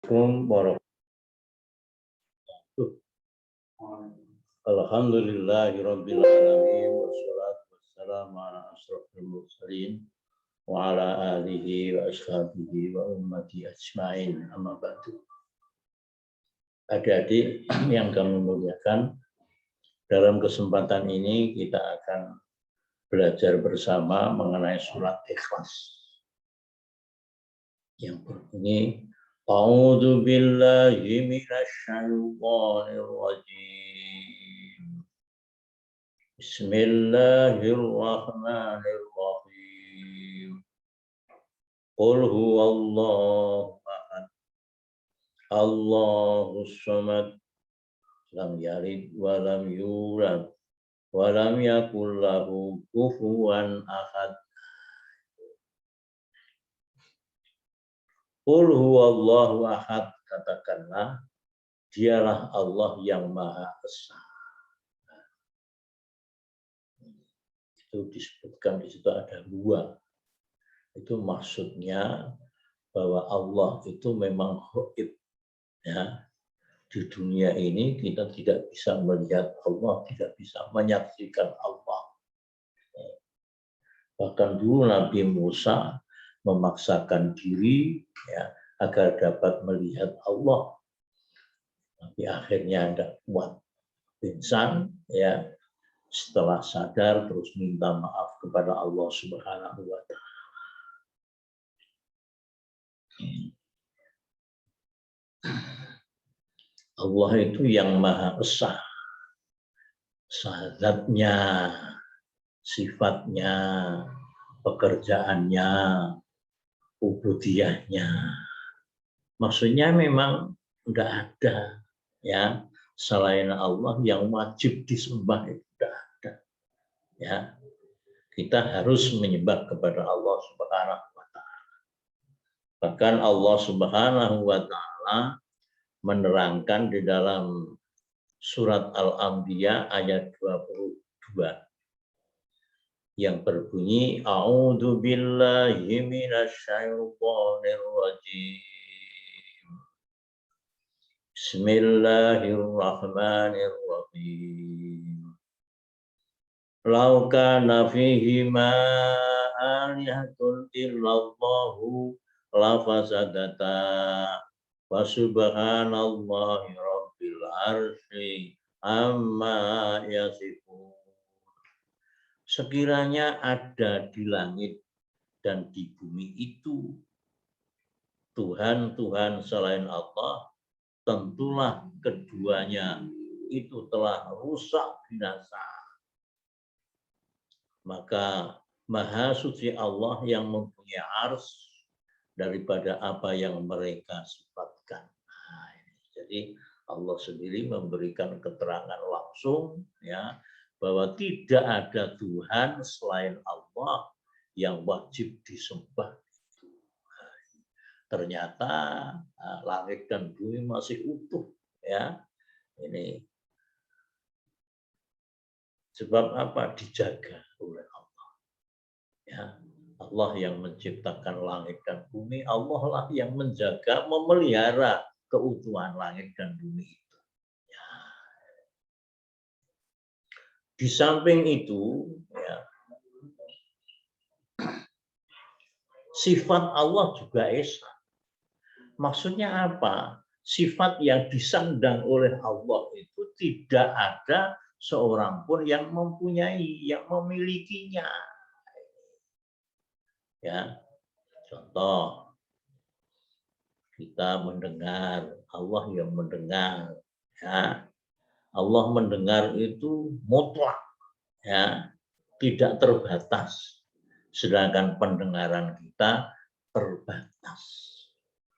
Assalamualaikum warahmatullahi wabarakatuh. Alhamdulillahirabbil alamin wassalatu wassalamu ala asyrofil mursalin wa ala alihi wa ashabihi wa ummati ajmain. Amma ba'du. Adik-adik yang kami muliakan, dalam kesempatan ini kita akan belajar bersama mengenai surat Ikhlas yang berbunyi A'udzu billahi minasy syaithanir rajim. Bismillahirrahmanirrahim. Qul huwallahu ahad. Allahus samad. Lam yalid wa lam yulad wa lam yakul lahu kufuwan ahad. Qul huwallahu ahad, katakanlah dialah Allah yang Maha Esa. Itu disebutkan di situ ada dua. Itu maksudnya bahwa Allah itu memang ghaib. Ya. Di dunia ini kita tidak bisa melihat Allah, tidak bisa menyaksikan Allah. Bahkan dulu Nabi Musa memaksakan diri ya, agar dapat melihat Allah, tapi akhirnya tidak kuat, pingsan ya. Setelah sadar terus minta maaf kepada Allah Subhanahu wa Ta'ala. Allah itu yang Maha Esa, zatnya, sifatnya, pekerjaannya, ubudiyahnya. Maksudnya memang enggak ada ya selain Allah yang wajib disembah, itu enggak ada. Ya. Kita harus menyembah kepada Allah Subhanahu wa Ta'ala. Bahkan Allah Subhanahu wa Ta'ala menerangkan di dalam surat Al-Anbiya ayat 22 yang berbunyi A'udzu billahi minasy syaithanir rajim. Bismillahirrahmanirrahim. Lau kana fihi ma alihatun illallahu la fasadata wa subhanallahi rabbil arsy amma yasifun. Sekiranya ada di langit dan di bumi itu Tuhan-Tuhan selain Allah, tentulah keduanya itu telah rusak binasa. Maka Maha Suci Allah yang mempunyai ars daripada apa yang mereka sifatkan. Nah, jadi Allah sendiri memberikan keterangan langsung ya bahwa tidak ada Tuhan selain Allah yang wajib disembah. Ternyata langit dan bumi masih utuh ya. Ini sebab apa? Dijaga oleh Allah. Ya, Allah yang menciptakan langit dan bumi, Allah lah yang menjaga, memelihara keutuhan langit dan bumi itu. Ya. Di samping itu, ya, sifat Allah juga esa. Maksudnya apa? Sifat yang disandang oleh Allah itu tidak ada seorang pun yang mempunyai, yang memilikinya. Ya, contoh kita mendengar, Allah yang mendengar. Ya, Allah mendengar itu mutlak, ya, tidak terbatas. Sedangkan pendengaran kita terbatas.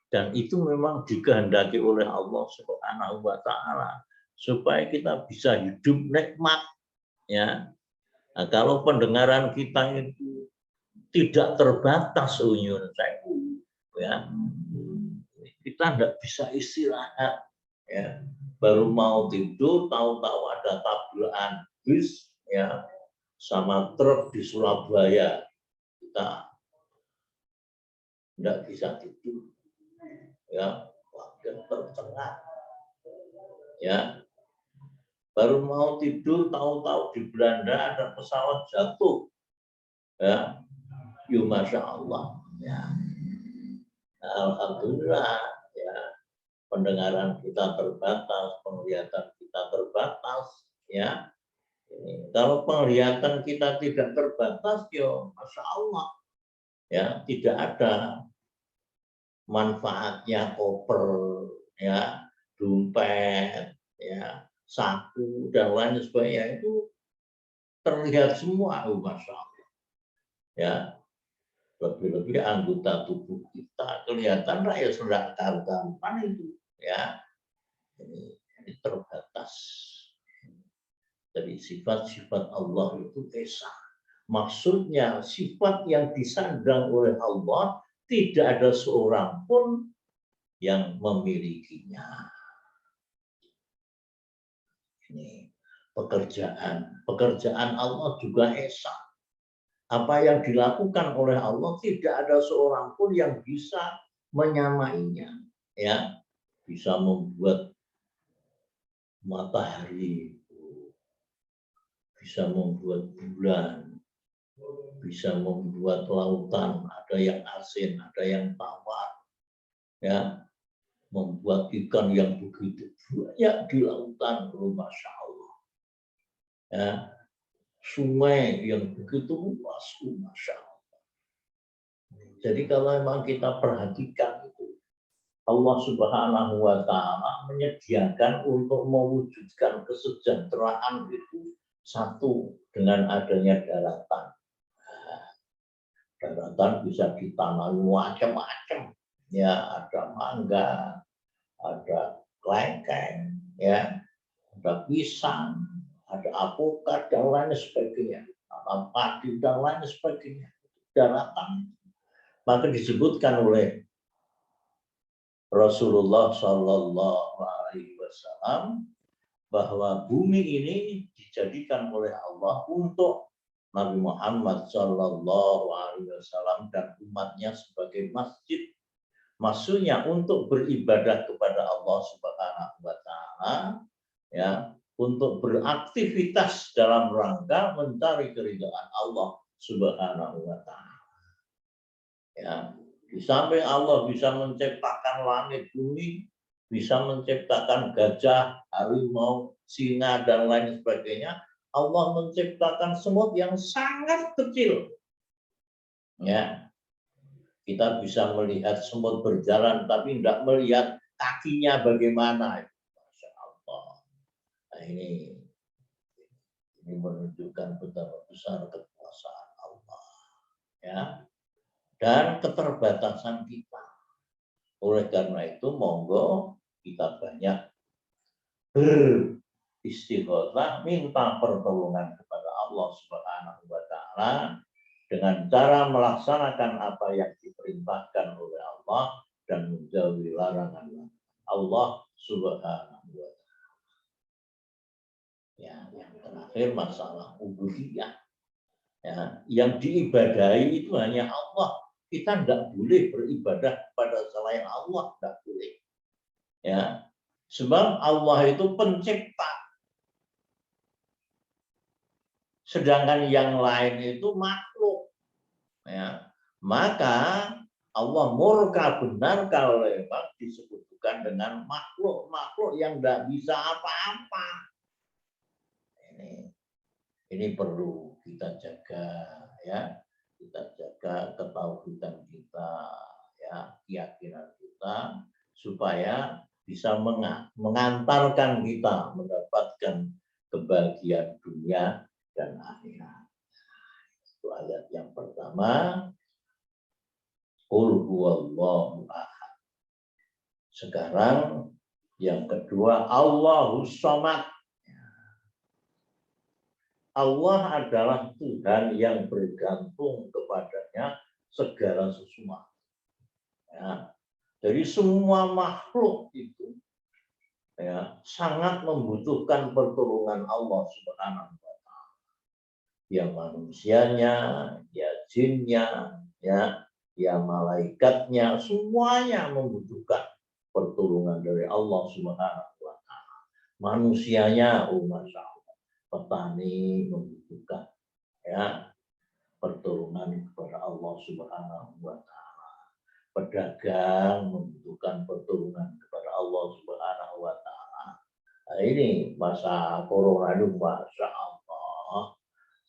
Dan itu memang dikehendaki oleh Allah Subhanahu wa Ta'ala supaya kita bisa hidup nikmat. Ya, nah, kalau pendengaran kita itu tidak terbatas unyun sewu, ya, kita tidak bisa istirahat. Ya, baru mau tidur tahu-tahu ada tabrakan bis ya sama truk di Surabaya, kita tidak bisa tidur ya. tercengang. Ya, baru mau tidur tahu-tahu di Belanda ada pesawat jatuh. Ya, ya Masya Allah. Ya. Nah, alhamdulillah ya, pendengaran kita terbatas, penglihatan kita terbatas, ya. Kalau penglihatan kita tidak terbatas, ya Masya Allah, ya tidak ada manfaatnya koper, ya, dompet, ya, saku dan lain sebagainya itu terlihat semua, Masya Allah, ya. Lebih-lebih anggota tubuh kita kelihatan ya sudah karuan itu, ya. Ini terbatas. Jadi sifat-sifat Allah itu esa. Maksudnya sifat yang disandang oleh Allah tidak ada seorang pun yang memilikinya. Ini pekerjaan Allah juga esa. Apa yang dilakukan oleh Allah tidak ada seorang pun yang bisa menyamainya, ya. Bisa membuat matahari, bisa membuat bulan, bisa membuat lautan, ada yang asin, ada yang tawar, ya, membuat ikan yang begitu banyak di lautan, Masya Allah, ya, sungai yang begitu luas, Masya Allah. Jadi kalau memang kita perhatikan itu, Allah Subhanahu wa Ta'ala menyediakan untuk mewujudkan kesejahteraan itu satu dengan adanya daratan. Daratan bisa ditanami macam-macam, ya, ada mangga, ada kelengkeng, ya, ada pisang, ada alpukat dan lain sebagainya, ada padi dan lain sebagainya. Daratan. Maka disebutkan oleh Rasulullah Shallallahu Alaihi Wasallam bahwa bumi ini dijadikan oleh Allah untuk Nabi Muhammad Shallallahu Alaihi Wasallam dan umatnya sebagai masjid. Maksudnya untuk beribadah kepada Allah Subhanahu Wa Taala, ya, untuk beraktivitas dalam rangka mencari keridhaan Allah Subhanahu Wa Taala. Ya. Di samping Allah bisa menciptakan langit bumi, bisa menciptakan gajah, harimau, singa, dan lain sebagainya, Allah menciptakan semut yang sangat kecil. Ya, kita bisa melihat semut berjalan, tapi tidak melihat kakinya bagaimana. Masya Allah. Nah, ini menunjukkan betapa besar kekuasaan Allah. Ya. Dan keterbatasan kita. Oleh karena itu, monggo kita banyak beristighotsah, minta pertolongan kepada Allah Subhanahu wa Ta'ala dengan cara melaksanakan apa yang diperintahkan oleh Allah dan menjauhi larangan Allah Subhanahu wa Ta'ala. Ya, yang terakhir masalah ubudiyah. Ya, yang diibadahi itu hanya Allah. Kita tidak boleh beribadah pada selain Allah, tidak boleh. Ya, sebab Allah itu pencipta. Sedangkan yang lain itu makhluk. Ya, maka Allah murka benar kalau memang disebutkan dengan makhluk yang tidak bisa apa-apa. Ini perlu kita jaga, ya. Kita jaga ketauhidan kita, ya, keyakinan kita, supaya bisa mengantarkan kita mendapatkan kebahagiaan dunia dan akhirat. Itu ayat yang pertama. Qul huwallahu ahad. Sekarang yang kedua, Allahus Samad. Allah adalah Tuhan yang bergantung kepadanya segala sesuatu. Ya. Jadi semua makhluk itu, ya, sangat membutuhkan pertolongan Allah Subhanahu wa Ta'ala. Ya manusianya, ya jinnya, ya malaikatnya, semuanya membutuhkan pertolongan dari Allah Subhanahu wa Ta'ala. Manusianya, masya Allah, petani membutuhkan ya pertolongan kepada Allah Subhanahu wa Ta'ala. Pedagang membutuhkan pertolongan kepada Allah Subhanahu wa Ta'ala. Nah, ini masa corona itu, masya Allah,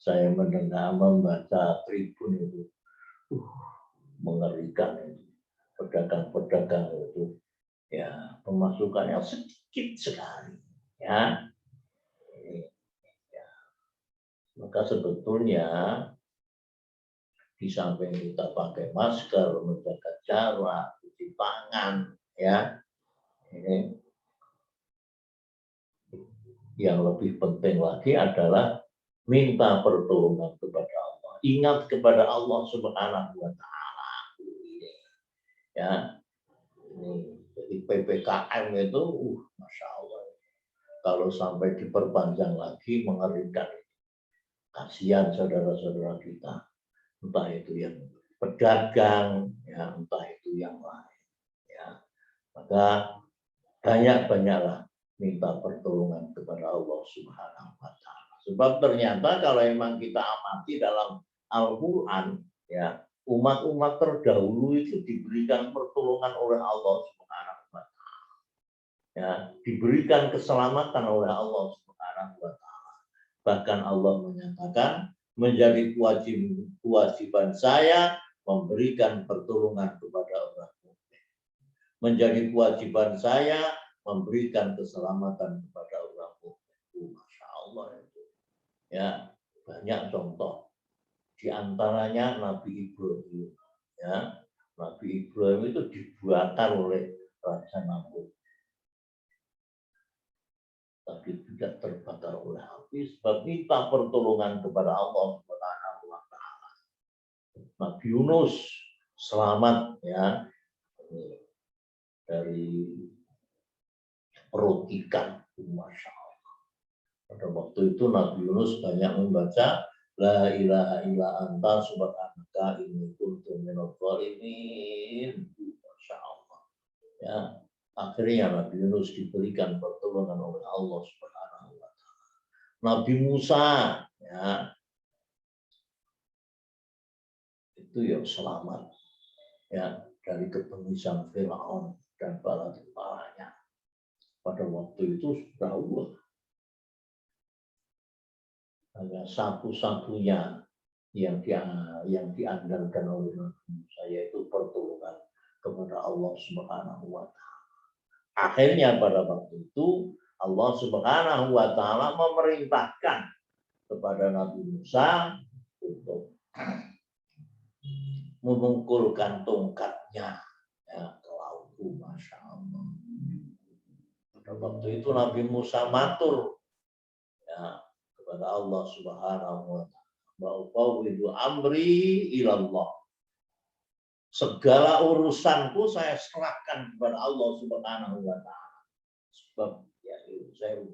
saya mendengar membaca Tribun itu, mengerikan itu. Pedagang-pedagang itu ya pemasukannya sedikit sekali ya. Maka sebetulnya di samping kita pakai masker, menjaga jarak, cuci tangan ya, ini yang lebih penting lagi adalah minta pertolongan kepada Allah, ingat kepada Allah Subhanahu wa Ta'ala ya. Jadi PPKM itu masya Allah, kalau sampai diperpanjang lagi mengerikan. Kasihan saudara-saudara kita, entah itu yang pedagang ya, entah itu yang lain ya. Maka banyak-banyaklah minta pertolongan kepada Allah Subhanahu wa Ta'ala. Sebab ternyata kalau memang kita amati dalam Al-Quran ya, umat-umat terdahulu itu diberikan pertolongan oleh Allah Subhanahu wa Ta'ala ya, diberikan keselamatan oleh Allah Subhanahu wa Ta'ala. Bahkan Allah menyatakan, menjadi kewajiban saya memberikan pertolongan kepada orang mukmin. Menjadi kewajiban saya memberikan keselamatan kepada orang mukmin. Masya Allah itu. Ya, banyak contoh. Di antaranya Nabi Ibrahim. Ya, Nabi Ibrahim itu dibakar oleh Raja Namrud, tapi tidak terbakar oleh api sebab minta pertolongan kepada Allah Subhanahu wa Ta'ala. Nabi Yunus selamat ya dari perut ikan, masya Allah. Pada waktu itu Nabi Yunus banyak membaca la ilaha illa anta subhanaka inni kuntu minadh dhalimin, masya Allah ya. Akhirnya Nabi Yunus diberikan pertolongan oleh Allah Subhanahu wa Ta'ala. Nabi Musa ya, itu yang selamat ya dari kepemisahan Firaun dan bala tentaranya. Pada waktu itu sudah Allah hanya satu-satunya yang diandalkan oleh Nabi Musa, yaitu pertolongan kepada Allah Subhanahu wa Ta'ala. Akhirnya pada waktu itu Allah Subhanahu wa Ta'ala memerintahkan kepada Nabi Musa untuk memungkulkan tongkatnya ya, ke laut. Masya Allah. Pada waktu itu Nabi Musa matur ya, kepada Allah Subhanahu wa Ta'ala, amri ilallah. Segala urusanku saya serahkan kepada Allah Subhanahu wa Ta'ala. Sebab ya saya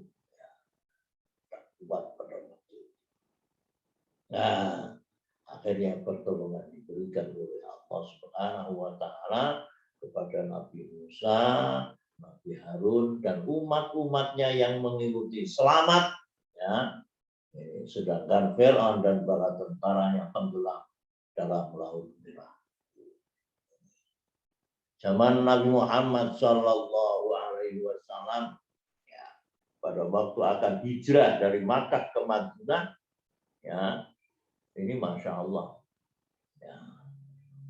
kuat pada waktu itu. Nah, akhirnya pertolongan diberikan oleh Allah Subhanahu wa Ta'ala kepada Nabi Musa, Nabi Harun dan umat-umatnya yang mengikuti selamat ya. Sedangkan Firaun dan bala tentaranya tenggelam dalam laut merah. Zaman Nabi Muhammad Shallallahu Alaihi Wasallam ya, pada waktu akan hijrah dari Makkah ke Madinah ya, ini masya Allah ya,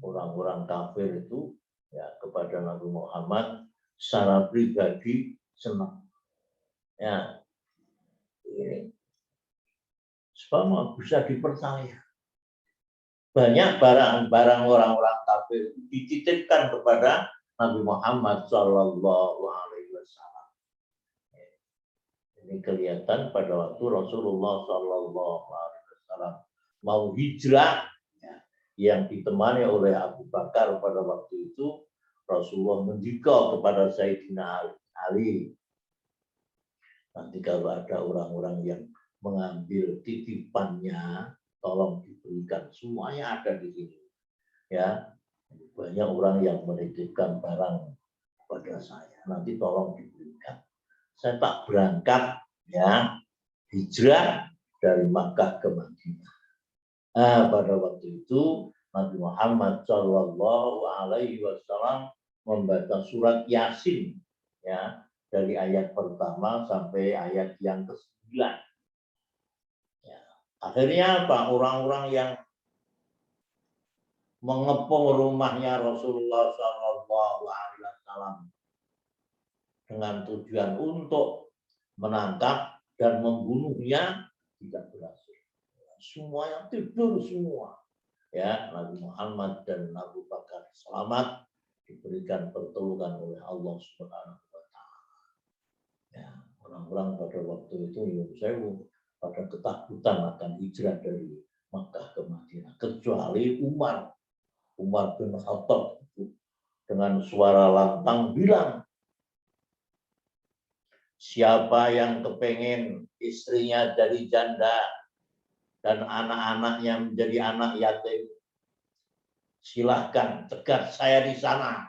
orang-orang kafir itu ya kepada Nabi Muhammad secara pribadi senang ya, ini sebab bisa dipercaya. Banyak barang-barang orang-orang kafir dititipkan kepada Nabi Muhammad Shallallahu Alaihi Wasallam. Ini kelihatan pada waktu Rasulullah Shallallahu Alaihi Wasallam mau hijrah, ya, yang ditemani oleh Abu Bakar pada waktu itu, Rasulullah mendikau kepada Sayyidina Ali. Nanti kalau ada orang-orang yang mengambil titipannya, tolong diberikan, semuanya ada di sini ya. Banyak orang yang menitipkan barang pada saya, nanti tolong diberikan. Saya tak berangkat ya hijrah dari Makkah ke Madinah. Pada waktu itu Nabi Muhammad Shallallahu Alaihi Wasallam membaca surat Yasin ya dari ayat pertama sampai ayat yang ke-9. Ya. Akhirnya apa? Orang-orang yang mengepung rumahnya Rasulullah Shallallahu Alaihi Wasallam dengan tujuan untuk menangkap dan membunuhnya tidak berhasil. Semua yang tidur semua. Ya, Nabi Muhammad dan Abu Bakar selamat, diberikan pertolongan oleh Allah Subhanahu wa taala. Ya, orang-orang pada waktu itu pada ketakutan akan hijrah dari Makkah ke Madinah, kecuali Umar bin Khattab dengan suara lantang bilang, siapa yang kepengen istrinya jadi janda dan anak-anaknya menjadi anak yatim, silahkan cegat saya di sana.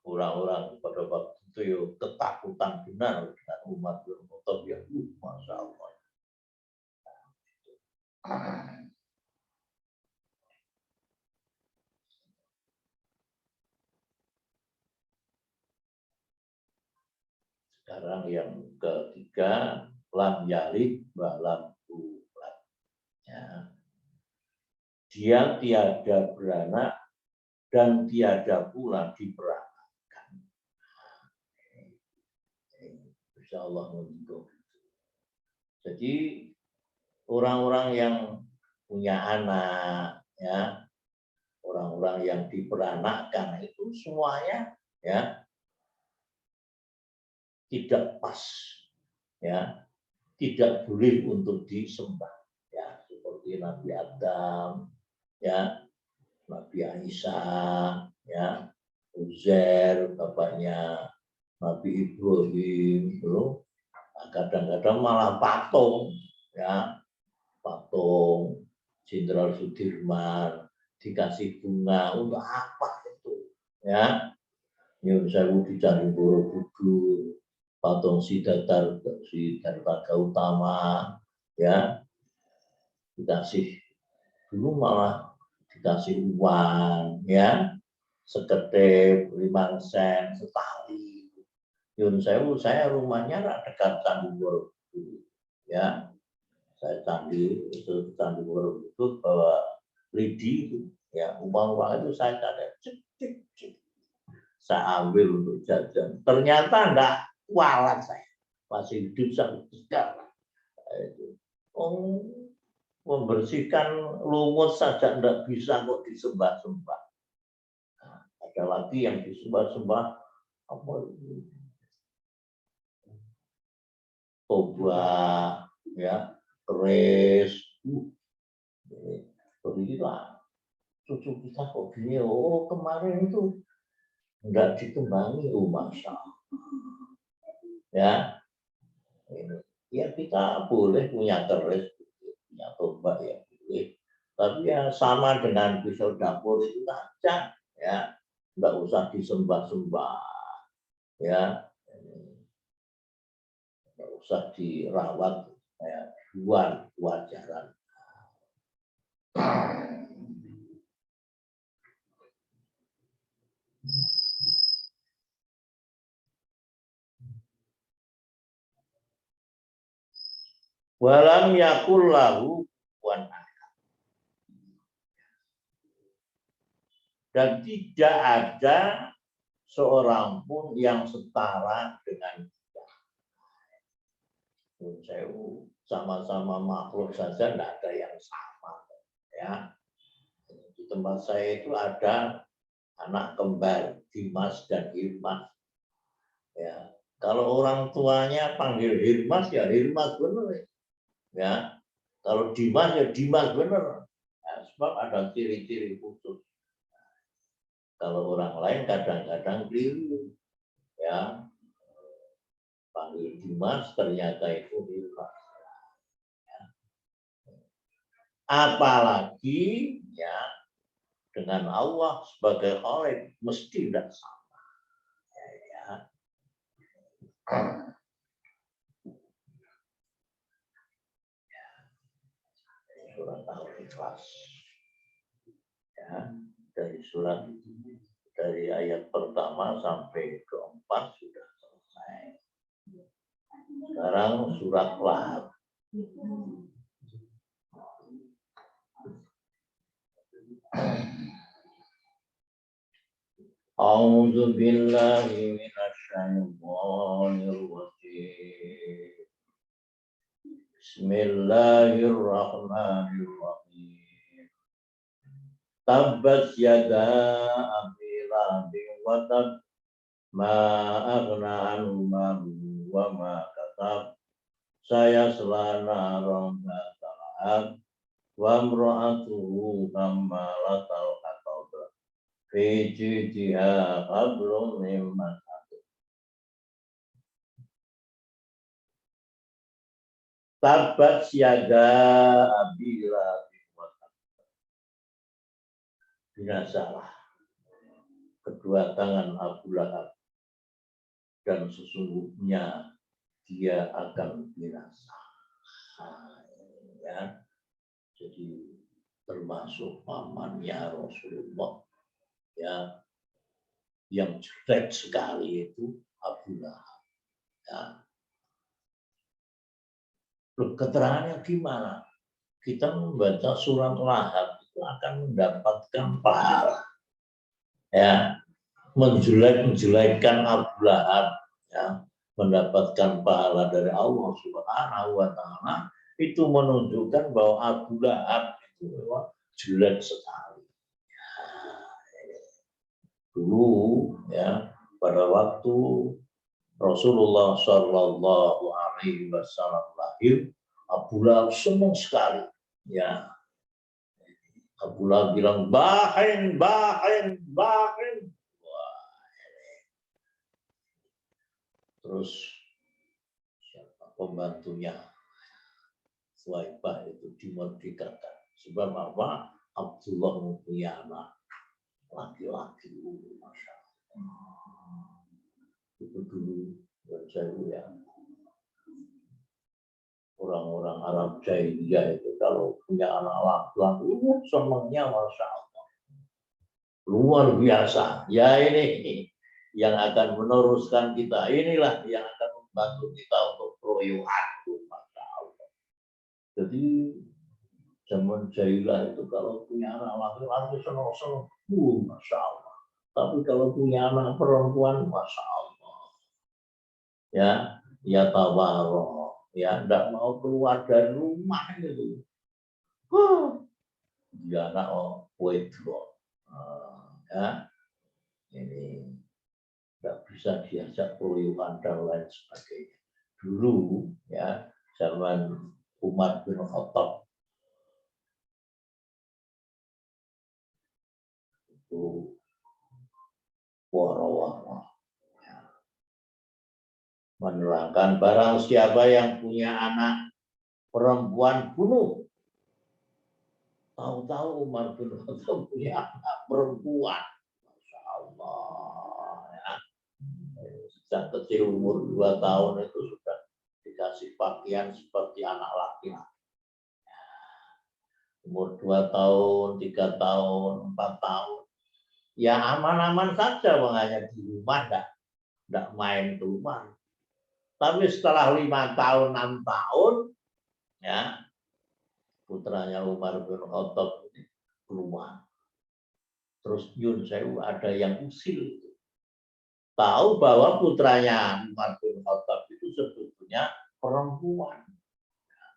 Orang-orang pada waktu itu ketakutan benar dengan Umar bin Khattab yang masya Allah. Sekarang yang ketiga, lam yalid wa lam yulad. Ya. Dia tiada beranak dan tiada pula diperanakan. Insya Allah mendukung. Jadi orang-orang yang punya anak, ya, orang-orang yang diperanakkan itu semuanya ya tidak pas, ya, tidak boleh untuk disembah, ya, seperti Nabi Adam, ya, Nabi Aisyah, ya, Uzair, bapaknya Nabi Ibrahim, kadang-kadang malah patung, ya, patung Jenderal Sudirman dikasih bunga untuk apa itu, ya, Nyun Sewu di Candi Borobudur, patung Siddhartha Gautama, ya, dikasih dulu malah dikasih uang, ya, sekedip 5 sen, setali. Nyun Sewu, saya rumahnya dekat Candi Borobudur, ya, saya Candi Borobudur bawa lidi itu, ya, uang-uang itu saya cari, saya ambil untuk jajan. Ternyata enggak kualat saya, masih hidup sampai sekarang. Membersihkan lumut saja enggak bisa kok disembah-sembah. Nah, ada lagi yang disembah-sembah apa itu? Toba, ya, keris. Begitulah. Cucu kita kok gini, oh kemarin itu enggak dikembangi, oh masya Allah. Ya, ya kita boleh punya keris, punya tombak ya boleh, tapi ya sama dengan pisau dapur itu saja, ya, enggak usah disembah-sembah, ya, enggak usah dirawat, ya, luar wajaran. Walam yakul lahu kufuwan ahad. Dan tidak ada seorang pun yang setara dengan dia. Sama-sama makhluk saja tidak ada yang sama, ya. Di tempat saya itu ada anak kembar, Dimas dan Hirmas. Ya, kalau orang tuanya panggil Hirmas ya Hirmas benar. Ya, kalau Dimas ya Dimas benar. Ya, sebab ada ciri-ciri khusus. Kalau orang lain kadang-kadang keliru, ya, panggil Dimas ternyata itu Hirmas. Ya. Apalagi ya dengan Allah sebagai Khalik mesti tidak sama. Ya. Surat Al-Ikhlas. Ya, dari ayat pertama sampai keempat sudah selesai. Sekarang surat Lahab. A'udzu billahi minasyaitonir rajim. Bismillahirrahmanirrahim. Tabbat yada abi lahabin wa tab ma aghna anhu maluhu wa ma kasab sayasla naran dzata lahab wa imra'atuhu hammalatal hatab fi jidha hablum min masad. Tabbat yada abi lahabin wa tab. Binasalah kedua tangan Abu Lahab dan sesungguhnya dia akan binasa. Ya, jadi termasuk pamannya Rasulullah ya, yang jelek sekali itu Abu Lahab. Ya. Keterangannya gimana? Kita membaca surat Lahab itu akan mendapatkan pahala. Ya, menjelek-menjelekkan Abu Lahab, ya, mendapatkan pahala dari Allah Subhanahu wa Ta'ala, itu menunjukkan bahwa Abu Lahab itu memang jelek sekali. Ya, dulu ya, pada waktu Rasulullah Shallallahu Alaihi Wasallam lahir, Abu Lahab senang sekali. Ya, Abu Lahab bilang bahin, bahin, bahin. Terus siapa pembantunya Suhaibah itu dimerdekakan. Sebab apa? Abdullah mempunyai anak laki-laki. Masya Allah. Itu dulu saya ya. Orang-orang Arab Jahiliyah itu kalau punya anak laki-laki, senangnya Masya Allah. Luar biasa. Ya ini yang akan meneruskan kita. Inilah yang akan membantu kita untuk proyoan. Masya Allah. Jadi zaman jahiliyah itu kalau punya anak laki-laki senang-senang. Masya Allah. Tapi kalau punya anak perempuan, Masya Allah. Ya tawarok. Ya tidak mau keluar dari rumah itu. Dia anak wedok. Ya. Ini tidak bisa diajak peluang dan lain sebagainya. Dulu ya zaman Umar bin Khattab itu wara-wara ya, menerangkan barang siapa yang punya anak perempuan bunuh. Tahu-tahu Umar bin Khattab punya anak perempuan. Masya Allah ya. Sejak kecil umur 2 tahun itu sudah dikasih pakaian seperti anak laki-laki. Umur 2 tahun, 3 tahun, 4 tahun. Ya aman-aman saja, makanya di rumah enggak main keluar. Tapi setelah 5 tahun, 6 tahun, ya putranya Umar bin Khattab keluar. Terus Yun Sewu ada yang usil. Tahu bahwa putranya Umar bin Khattab itu sebetulnya perempuan.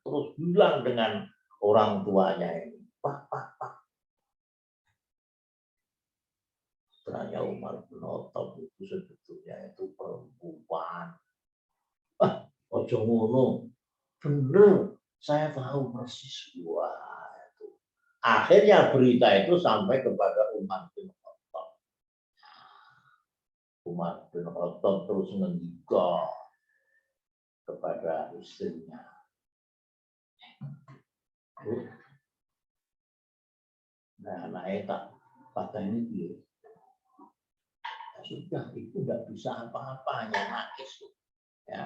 Terus bilang dengan orang tuanya ini, Pak. Putranya Umar bin Khattab itu sebetulnya itu perempuan. Ojo ngono. Bener, saya tahu persis. Wah, itu. Akhirnya berita itu sampai kepada Umar bin Khattab. Umar bin Khattab terus ngendika kepada istrinya. Nah, anaknya tak Kata ini ya sudah, itu nggak bisa apa-apa, hanya nangis. Ya.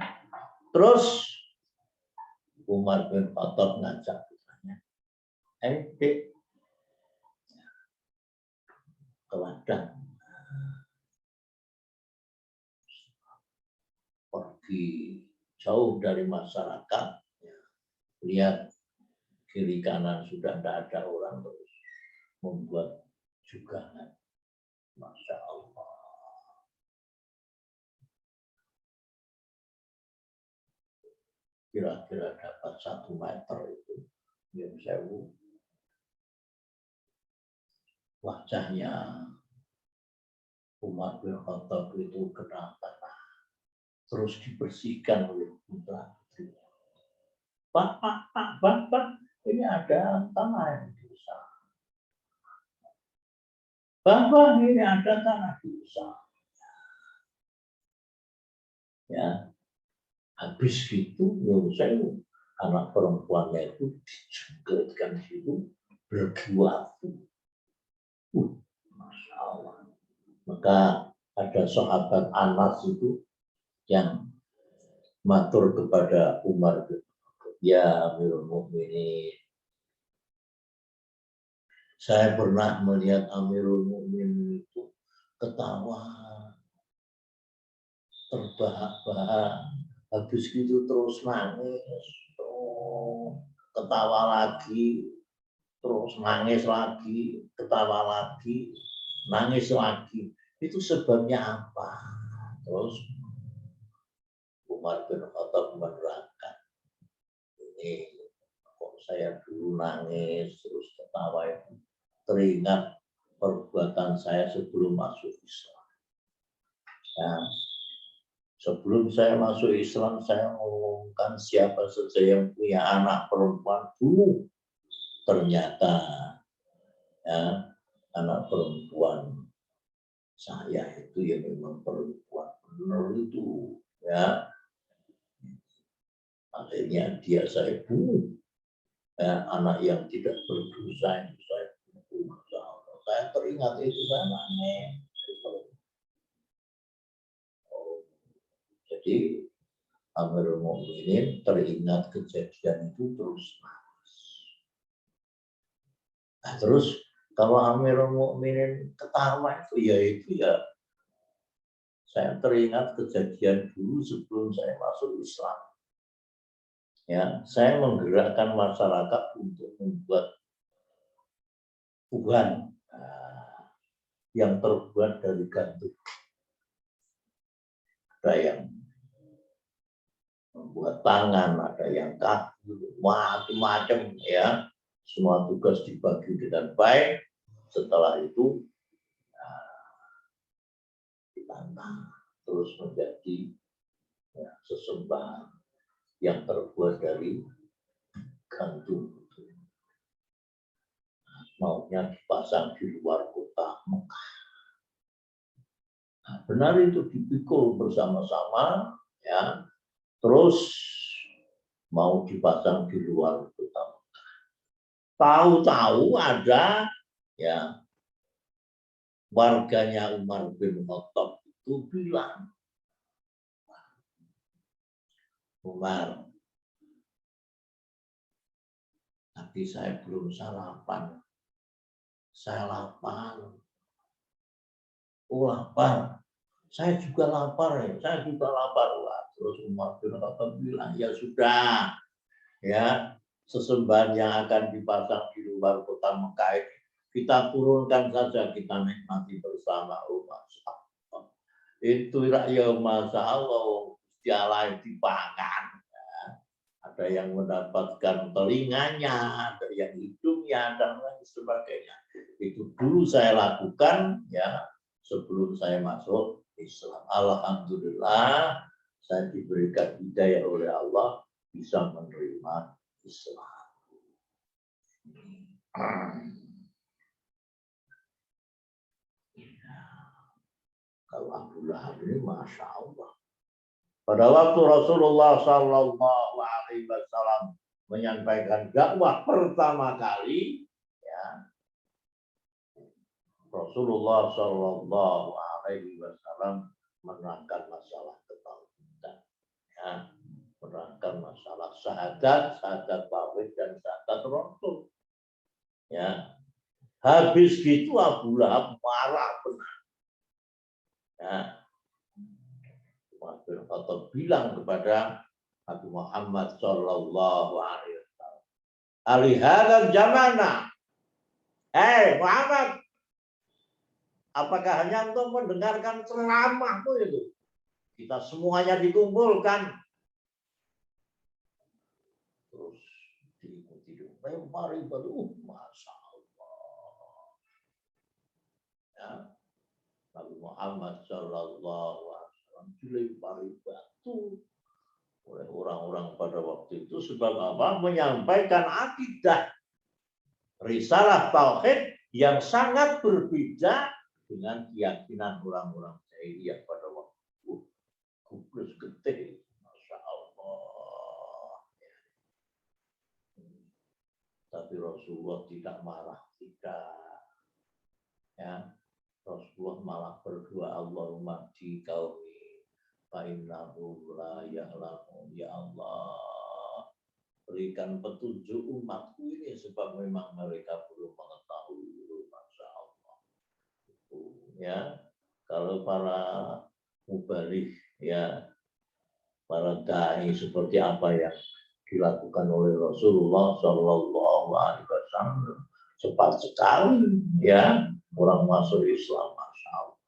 Terus Umar bin Khattab ngajak putranya, Dek, ke ladang, pergi jauh dari masyarakat, ya. Lihat kiri kanan sudah tidak ada orang, terus membuat jugangan. Masya Allah. Kira-kira dapat 1 meter itu. Yang sewu. Wajahnya Umar bin Khattab itu kena tanah. Terus dibersihkan oleh putra putrinya. Pak, ini ada tanah yang diusah. Bapak, ini ada tanah diusah. Ya, habis gitu, saya anak perempuannya itu dijengkelkan di situ, berbuatu. Masya Allah. Maka ada sahabat Anas itu yang matur kepada Umar bin Khattab, ya Amirul Mukminin, saya pernah melihat Amirul Mukminin itu ketawa terbahak-bahak, habis gitu terus nangis, ketawa lagi, terus nangis lagi, ketawa lagi, nangis lagi. Itu sebabnya apa? Terus Umar bin Khattab menerangkan, ini kok saya dulu nangis terus ketawa itu teringat perbuatan saya sebelum masuk Islam. Ya, sebelum saya masuk Islam, saya mengumumkan siapa saja yang punya anak perempuan dulu. Ternyata ya, anak perempuan saya itu yang memang perempuan benar itu, ya. Akhirnya dia saya bunuh. Ya, anak yang tidak berdosa itu saya bunuh. Saya teringat itu, saya nangis. Jadi Amirul Mukminin teringat kejadian itu terus nangis. Nah, terus kalau Amirul Mukminin ketawa itu ya saya teringat kejadian dulu sebelum saya masuk Islam. Ya, saya menggerakkan masyarakat untuk membuat uban yang terbuat dari gandum. Ada yang membuat tangan, ada yang kaki, macam-macam ya. Semua tugas dibagi dengan baik. Setelah itu ditantang terus menjadi ya, sesembahan yang terbuat dari gandum. Maunya dipasang di luar kota Mekah. Nah, benar itu dipikul bersama-sama, ya. Terus mau dipasang di luar kota Mekah. Tahu-tahu ada ya warganya Umar bin Khattab itu bilang, Umar, tapi saya belum sarapan. Saya lapar. Oh, lapar. Saya juga lapar ya. Saya juga lapar. Wah, terus Umar bin Khattab bilang, ya sudah. Ya, sesembahan yang akan dipasang di luar kota Mekah ini, kita turunkan saja, kita nikmati bersama. Oh, Masya Allah. Itu ya Masya Allah. Dia lain dipakan. Ada yang mendapatkan telinganya, ada yang hidungnya, dan lain sebagainya. Itu dulu saya lakukan ya sebelum saya masuk Islam. Alhamdulillah saya diberikan hidayah oleh Allah bisa menerima Islam. Kalau Abu Lahab ini Masya Allah. Pada waktu Rasulullah Sallallahu Alaihi Wasallam menyampaikan dakwah pertama kali, ya, Rasulullah Shallallahu Alaihi Wasallam menerangkan masalah ketauhidan, ya, menerangkan masalah syahadat, syahadat tauhid dan syahadat Rasul. Ya, habis gitu Abu Lahab marah benar. Ya, Umar bin Khattab bilang kepada Nabi Muhammad Shallallahu Alaihi Wasallam, "Alihadan jamana, Muhammad, apakah hanya untuk mendengarkan ceramahmu itu? Kita semuanya dikumpulkan." Terus diikuti, mari baru, masya Allah. Ya, Nabi Muhammad Shallallahu Alaihi Wasallam dilempari batu oleh orang-orang pada waktu itu sebab apa? Menyampaikan akidah risalah tauhid yang sangat berbeda dengan keyakinan orang-orang jahiliyah pada waktu itu. Kubus getih, masya Allah. Tapi Rasulullah tidak marah, tidak. Ya, Rasulullah malah berdoa, Allahumma di qaumi fa innahum la ya'lamun. Ya Allah, berikan petunjuk umatku ini sebab memang mereka belum mengetahui. Masya Allah. Ya, kalau para mubalik, ya, para dai seperti apa yang dilakukan oleh Rasulullah Shallallahu Alaihi Wasallam, cepat sekali, ya, orang masuk Islam, masya Allah.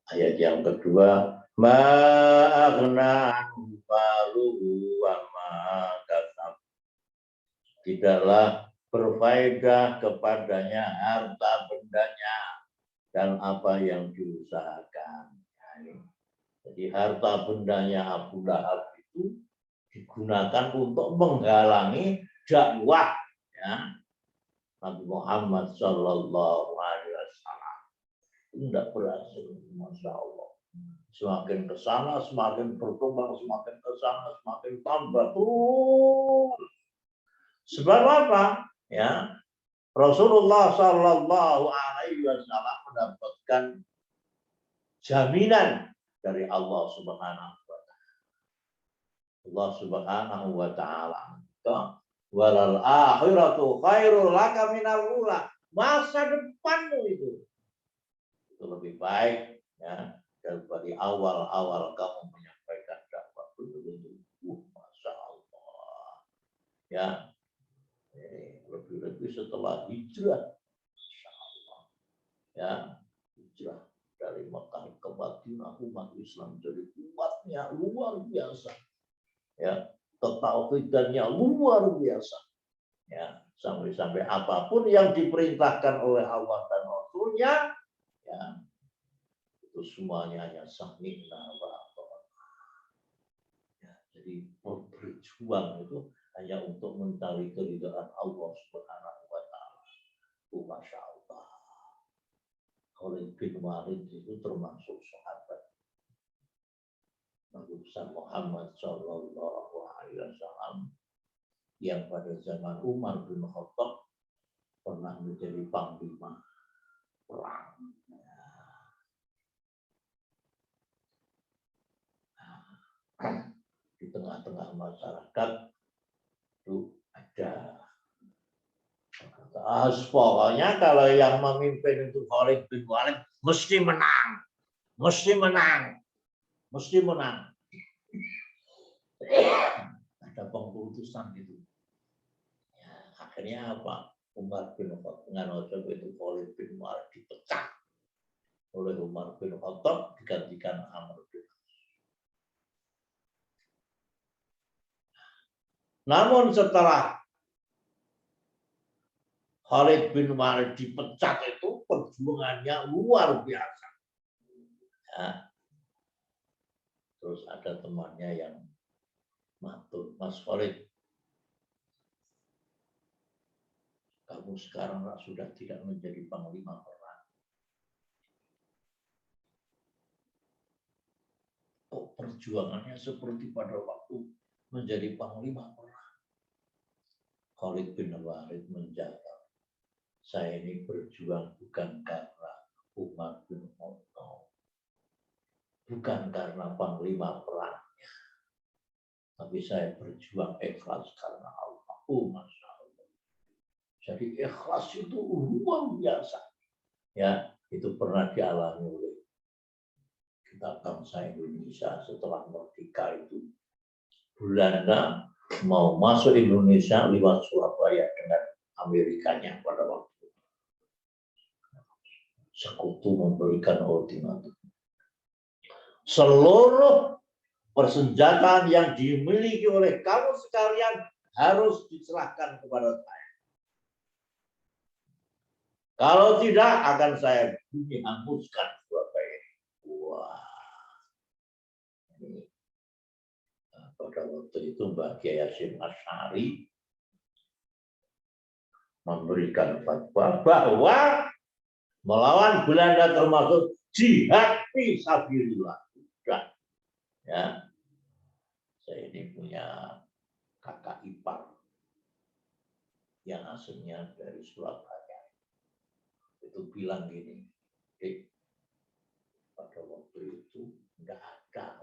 Ayat yang kedua, ma'aghna maluhu wa ma kasab. Tidaklah berfaedah kepadanya harta bendanya dan apa yang diusahakan. Jadi harta bendanya Abu Lahab itu digunakan untuk menghalangi dakwah, ya, Nabi Muhammad Shallallahu Alaihi Wasallam. Tidak berhasil, masya Allah. Semakin ke sana, semakin berkembang, semakin ke sana, semakin tambah terus. Sebab apa? Ya, Rasulullah Shallallahu Alaihi Wasallam mendapatkan jaminan dari Allah Subhanahu wa Ta'ala. Allah Subhanahu wa Ta'ala, walal akhiratu khairul laka minal ula. Masa depanmu itu lebih baik, ya, daripada awal-awal kamu menyampaikan dakwah. Masya Allah. Ya, lebih-lebih setelah hijrah, Masya Allah. Ya, hijrah dari Mekah ke Madinah, umat Islam jadi kuatnya luar biasa. Ya, ketauhidannya luar biasa. Ya, sampai-sampai apapun yang diperintahkan oleh Allah dan Rasulnya, ya, itu semuanya hanya sami'na wa ata'na. Ya, jadi berjuang itu hanya untuk mencari keridhaan Allah Subhanahu wa Ta'ala. Masya Allah. Khalid bin Walid itu termasuk sahabat Nabi Muhammad Shallallahu Alaihi Wasallam yang pada zaman Umar bin Khattab pernah menjadi panglima perang. Di tengah-tengah masyarakat itu ada pokoknya kalau yang memimpin itu Khalid bin Walid mesti menang, mesti menang, mesti menang. Ada pengkultusan gitu. Ya, akhirnya apa? Umar bin Khattab itu Khalid bin Walid dipecat oleh Umar bin Khattab digantikan Amr bin. Namun setelah Khalid bin Walid dipecat itu perjuangannya luar biasa. Ya. Terus ada temannya yang matur, Mas Khalid, kamu sekarang sudah tidak menjadi panglima perang. Kok perjuangannya seperti pada waktu menjadi panglima perang. Khalid bin Walid menjawab, saya ini berjuang bukan karena Umar bin Khattab, bukan karena panglima perangnya, tapi saya berjuang ikhlas karena Allah. Oh, Masya Allah. Jadi ikhlas itu luar biasa. Ya, itu pernah dialami oleh kita bangsa Indonesia setelah merdeka itu. Belanda mau masuk Indonesia lewat Surabaya dengan Amerikanya pada waktu itu. Sekutu memberikan ultimatum. Seluruh persenjataan yang dimiliki oleh kamu sekalian harus diserahkan kepada saya. Kalau tidak, akan saya hanguskan Surabaya. Wah. Pada waktu itu Mbak Kiai Hasyim Asy'ari memberikan fatwa bahwa melawan Belanda termasuk jihad fi sabilillah. Ya, saya ini punya kakak ipar yang aslinya dari Surabaya. Itu bilang gini, pada waktu itu nggak ada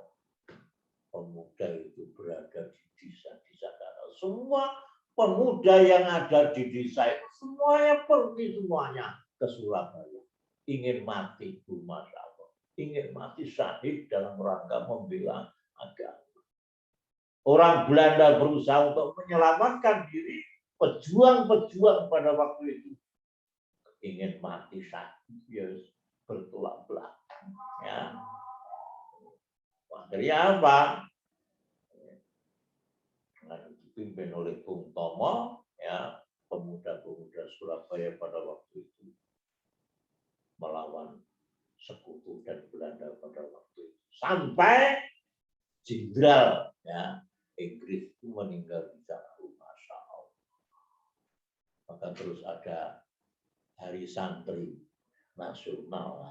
pemuda itu berada di desa-desa sana. Semua pemuda yang ada di desa itu semuanya pergi semuanya ke Surabaya. Ingin mati, Bu, Masya Allah. Ingin mati syahid dalam rangka membela agama. Orang Belanda berusaha untuk menyelamatkan diri, pejuang-pejuang pada waktu itu ingin mati syahid, yes, bertolak belakang. Ya. Akhirnya apa? Dipimpin oleh Bung Tomo, ya, pemuda-pemuda Surabaya pada waktu itu melawan sekutu dan Belanda pada waktu itu. Sampai jenderal, ya, Inggris itu meninggal di sana. Masya Allah. Maka terus ada Hari Santri Nasional.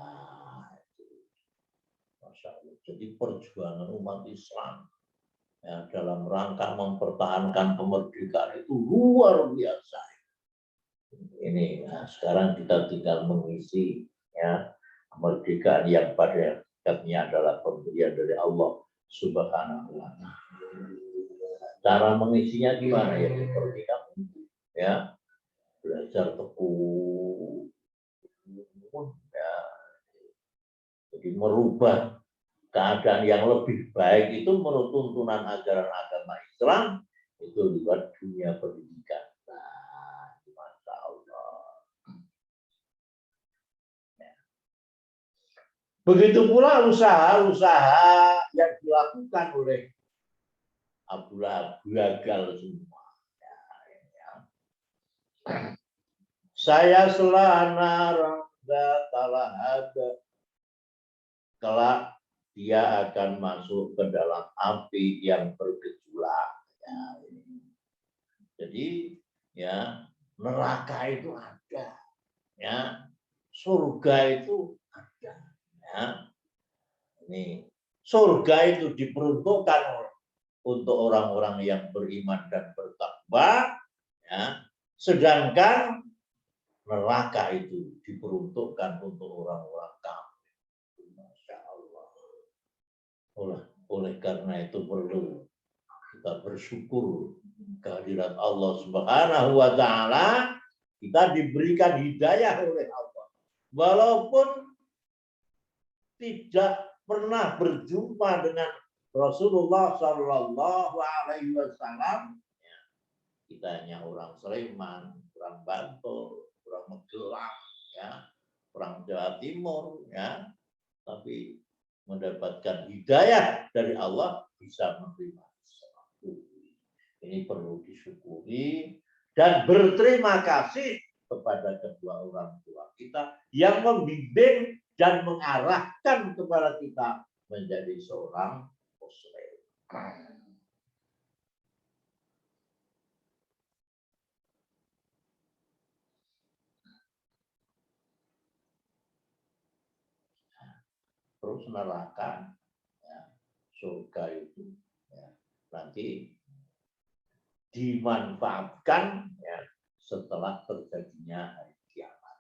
Masya Allah. Jadi perjuangan umat Islam, ya, dalam rangka mempertahankan kemerdekaan itu luar biasa. Ini, nah, sekarang kita tinggal mengisi, ya, kemerdekaan yang pada hakikatnya adalah pemberian dari Allah Subhanahu wa Ta'ala. Cara mengisinya gimana? Ya seperti kamu, ya, belajar tekun, ya, jadi merubah keadaan yang lebih baik itu menurut tuntunan ajaran agama Islam itu lewat dunia pendidikan. Nah, Masya Allah. Ya. Begitu pula usaha-usaha yang dilakukan oleh Abu Lahab gagal semua. Ya, ya. Saya selana rangga talahab, kelak dia akan masuk ke dalam api yang bergejolak. Ya, jadi, ya, neraka itu ada, ya, surga itu ada. Ya. Ini surga itu diperuntukkan untuk orang-orang yang beriman dan bertakwa, ya, sedangkan neraka itu diperuntukkan untuk orang-orang kafir. Masya Allah. Oleh karena itu perlu kita bersyukur kehadirat Allah Subhanahu wa Ta'ala. Kita diberikan hidayah oleh Allah, walaupun tidak pernah berjumpa dengan Rasulullah Shallallahu Alaihi Wasallam. Kita hanya orang Sleman, orang Bantul, orang Magelang, ya, orang Jawa Timur, ya, tapi mendapatkan hidayah dari Allah bisa menerima sesuatu. Ini perlu disyukuri dan berterima kasih kepada kedua orang tua kita yang membimbing dan mengarahkan kepada kita menjadi seorang muslim. Terus neraka, ya, surga itu ya, nanti dimanfaatkan ya, setelah terjadinya hari kiamat.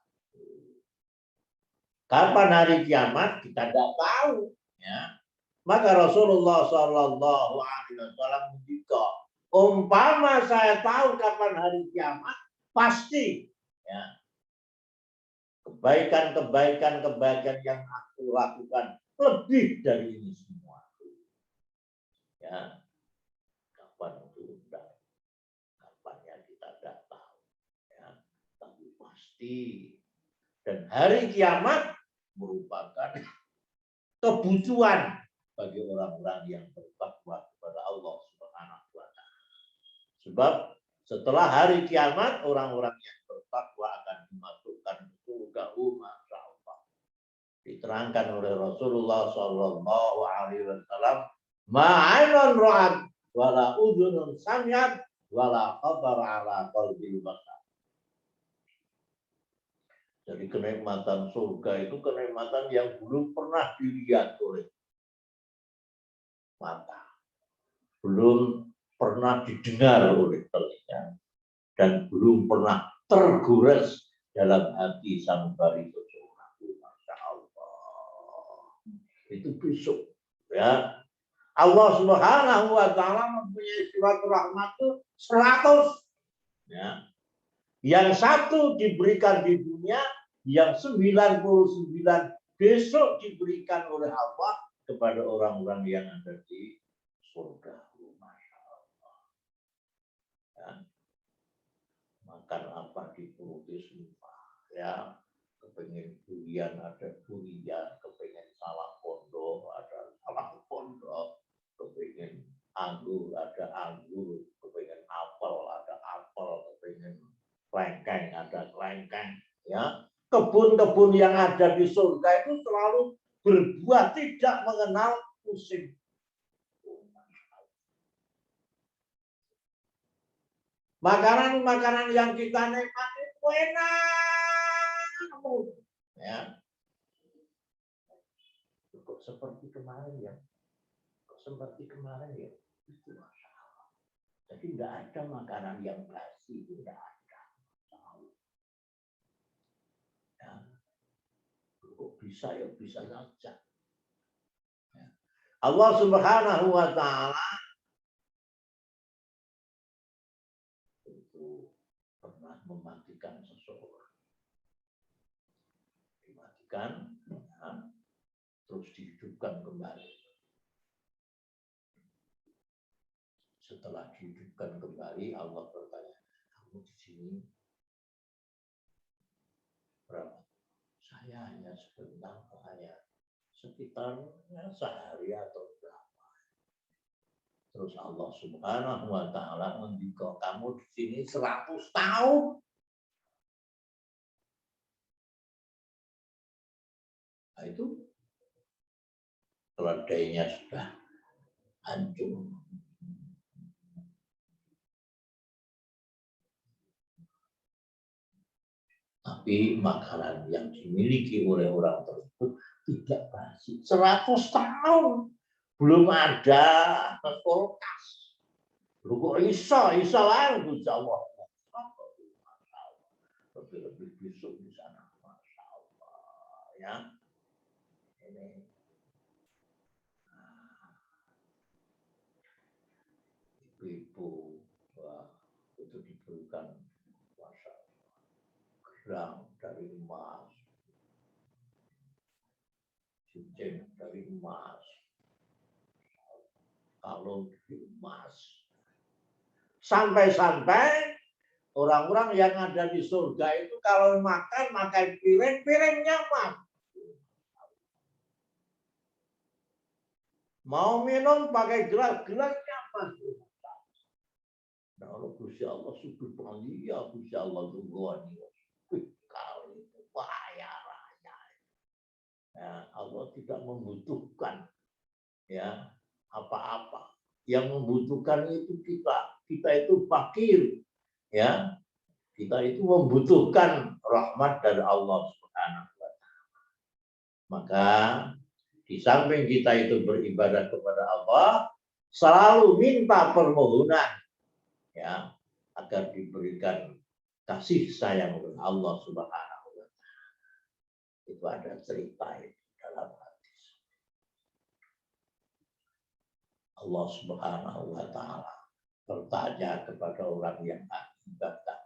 Kapan hari kiamat kita tidak tahu ya. Maka Rasulullah Shallallahu Alaihi Wasallam jika umpama saya tahu kapan hari kiamat, pasti ya kebaikan yang aku lakukan lebih dari ini semua. Ya, kapan itu enggak, kapannya kita tidak tahu. Ya, tapi pasti. Dan hari kiamat merupakan kebutuhan bagi orang-orang yang bertakwa kepada Allah Subhanahu wa Ta'ala. Sebab setelah hari kiamat orang-orang yang bertakwa akan dimasukkan ke surga masya Allah. Diterangkan oleh Rasulullah Shallallahu Alaihi Wasallam, ma'ainon ra'at wala udhunun sami'at wala khatar ala qalbil bashar. Jadi kenikmatan surga itu kenikmatan yang belum pernah dilihat oleh mata, belum pernah didengar oleh telinga, dan belum pernah tergores dalam hati sanubari seseorang. Masya Allah. Itu besok ya. Allah Subhanahu wa Ta'ala mempunyai sifat rahmat itu 100 ya. Yang 1 diberikan di dunia, yang 99 besok diberikan oleh Allah kepada orang-orang yang ada di surga. Masya Allah. Ya. Makan apa dipuruti semua. Ya, kepengen durian ada durian, kepengen salak pondok ada salak pondok, kepengen anggur ada anggur, kepengen apel ada apel, kepengen kelengkeng ada kelengkeng. Ya, kebun-kebun yang ada di surga itu selalu berbuah tidak mengenal musim. Makanan-makanan yang kita nikmati enak. Ya. Kok seperti kemarin ya? Kok seperti kemarin ya? Itu masalah. Jadi tidak ada makanan yang basi, tidak ada. Ya. Kok bisa ya? Bisa saja. Ya. Allah Subhanahu wa Ta'ala pernah mematikan seseorang, dimatikan, ya, terus dihidupkan kembali. Setelah dihidupkan kembali, Allah bertanya, kamu di sini berapa? Saya hanya sebentar, hanya sekitar sehari atau berapa. Terus Allah Subhanahu wa Ta'ala menjika kamu di sini 100 tahun. Nah, itu keledainya sudah hancur. Tapi makanan yang dimiliki oleh orang tersebut tidak basi. 100 tahun belum ada kulkas. Lu kok iso lah Gusti Allah. Lebih besok di sana, masya Allah ya. Ini ibu itu diberikan masya Allah gerang dari emas, cincin dari emas, kalung dari emas, sampai orang-orang yang ada di surga itu kalau makan piringnya emas. Mau minum pakai gelas-gelasnya emas. Nah, kalau Gusti Allah subhanahu ya Gusti Allah Subhanahu kali itu bahaya raya. Ya, Allah tidak membutuhkan ya apa-apa. Yang membutuhkan itu kita itu fakir. Ya, kita itu membutuhkan rahmat dari Allah Subhanahu wa Ta'ala. Maka Di samping kita itu beribadah kepada Allah, selalu minta permohonan ya agar diberikan kasih sayang oleh Allah Subhanahu wa taala. Itu ada cerita itu dalam hadis. Allah Subhanahu wa taala bertanya kepada orang yang ibadah.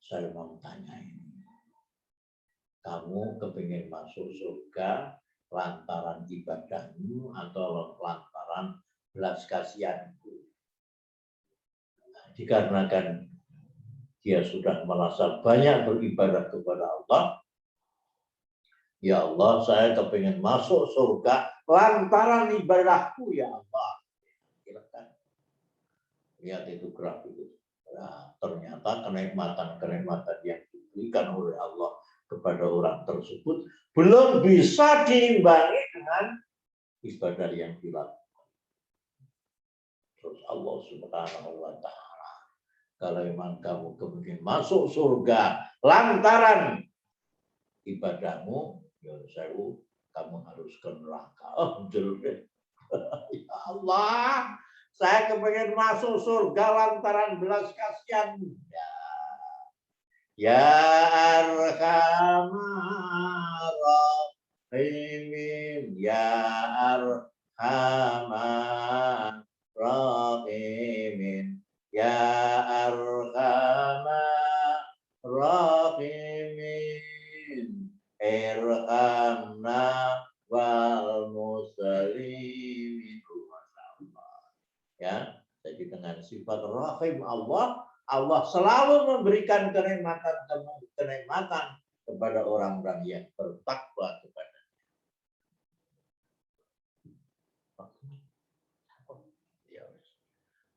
Saya mau tanya ini. Kamu kepingin masuk surga lantaran ibadahmu atau lantaran belas kasihanku? Dikarenakan dia sudah merasa banyak beribadah kepada Allah, ya Allah, saya kepingin masuk surga lantaran ibadahku, ya Allah. Lihat itu grafik itu. Nah, ternyata kenikmatan-kenikmatan yang diberikan oleh Allah kepada orang tersebut belum bisa diimbangi dengan ibadah yang dilakukan. Terus Allah Subhanahu wa taala, kalau memang kamu kemungkinan masuk surga lantaran ibadahmu, ya sewu, kamu harus ke neraka. Oh, jelek. Ya Allah, saya kepengen masuk surga lantaran belas kasihan. Ya Arhamar Rahimin, Ya Arhamar Rahimin, Ya Arhamar Rahimin, irhamna wal muslimin. Ya, jadi dengan sifat rahim Allah, Allah selalu memberikan kenikmatan kepada orang-orang yang bertakwa kepada.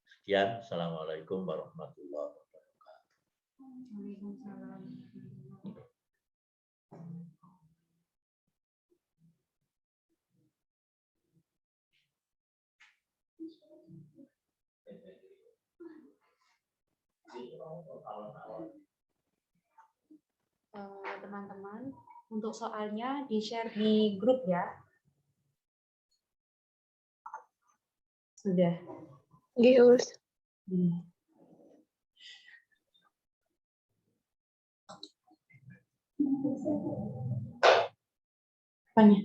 Sekian, assalamualaikum warahmatullahi wabarakatuh. Teman-teman, untuk soalnya di-share di grup ya. Sudah. Iya, Apanya?